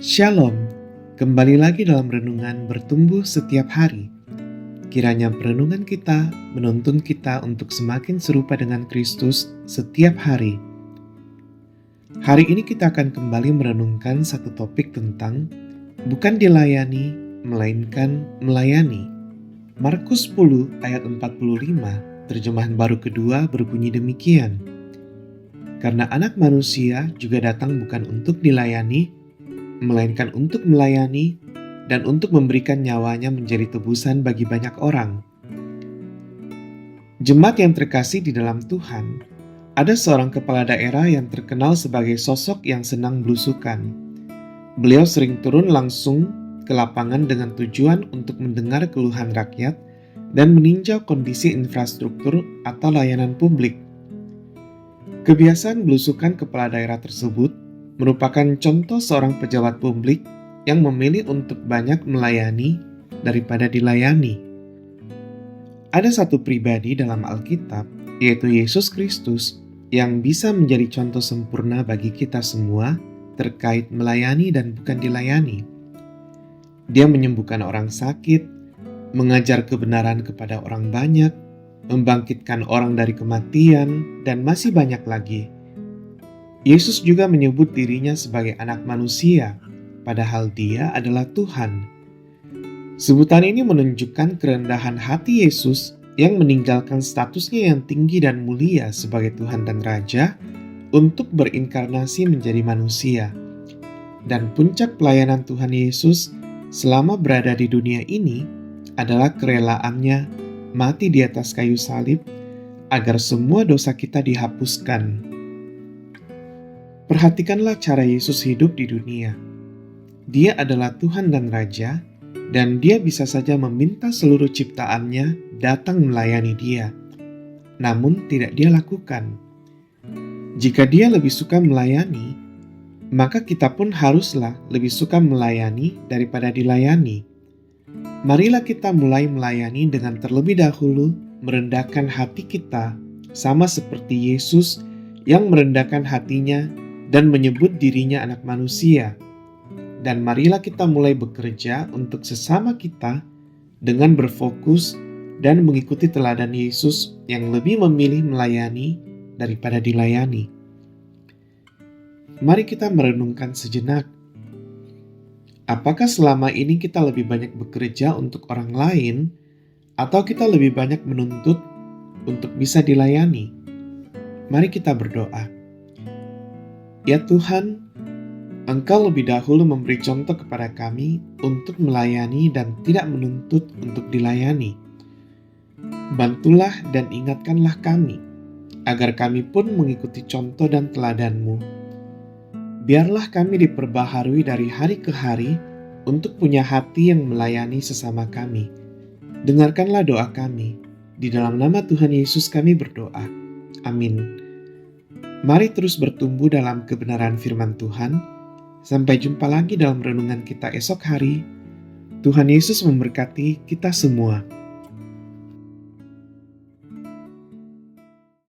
Shalom, kembali lagi dalam renungan bertumbuh setiap hari. Kiranya renungan kita menuntun kita untuk semakin serupa dengan Kristus setiap hari. Hari ini kita akan kembali merenungkan satu topik tentang bukan dilayani, melainkan melayani. Markus 10 ayat 45, terjemahan baru kedua berbunyi demikian. Karena anak manusia juga datang bukan untuk dilayani, melainkan untuk melayani dan untuk memberikan nyawanya menjadi tebusan bagi banyak orang. Jemaat yang terkasih di dalam Tuhan, ada seorang kepala daerah yang terkenal sebagai sosok yang senang belusukan. Beliau sering turun langsung ke lapangan dengan tujuan untuk mendengar keluhan rakyat dan meninjau kondisi infrastruktur atau layanan publik. Kebiasaan belusukan kepala daerah tersebut merupakan contoh seorang pejabat publik yang memilih untuk banyak melayani daripada dilayani. Ada satu pribadi dalam Alkitab, yaitu Yesus Kristus, yang bisa menjadi contoh sempurna bagi kita semua terkait melayani dan bukan dilayani. Dia menyembuhkan orang sakit, mengajar kebenaran kepada orang banyak, membangkitkan orang dari kematian, dan masih banyak lagi. Yesus juga menyebut dirinya sebagai anak manusia, padahal dia adalah Tuhan. Sebutan ini menunjukkan kerendahan hati Yesus yang meninggalkan statusnya yang tinggi dan mulia sebagai Tuhan dan Raja untuk berinkarnasi menjadi manusia. Dan puncak pelayanan Tuhan Yesus selama berada di dunia ini adalah kerelaannya mati di atas kayu salib agar semua dosa kita dihapuskan. Perhatikanlah cara Yesus hidup di dunia. Dia adalah Tuhan dan Raja, dan dia bisa saja meminta seluruh ciptaannya datang melayani dia. Namun tidak dia lakukan. Jika dia lebih suka melayani, maka kita pun haruslah lebih suka melayani daripada dilayani. Marilah kita mulai melayani dengan terlebih dahulu merendahkan hati kita, sama seperti Yesus yang merendahkan hatinya dan menyebut dirinya anak manusia. Dan marilah kita mulai bekerja untuk sesama kita dengan berfokus dan mengikuti teladan Yesus yang lebih memilih melayani daripada dilayani. Mari kita merenungkan sejenak. Apakah selama ini kita lebih banyak bekerja untuk orang lain, atau kita lebih banyak menuntut untuk bisa dilayani? Mari kita berdoa. Ya Tuhan, Engkau lebih dahulu memberi contoh kepada kami untuk melayani dan tidak menuntut untuk dilayani. Bantulah dan ingatkanlah kami, agar kami pun mengikuti contoh dan teladan-Mu. Biarlah kami diperbaharui dari hari ke hari untuk punya hati yang melayani sesama kami. Dengarkanlah doa kami. Di dalam nama Tuhan Yesus kami berdoa. Amin. Mari terus bertumbuh dalam kebenaran firman Tuhan. Sampai jumpa lagi dalam renungan kita esok hari. Tuhan Yesus memberkati kita semua.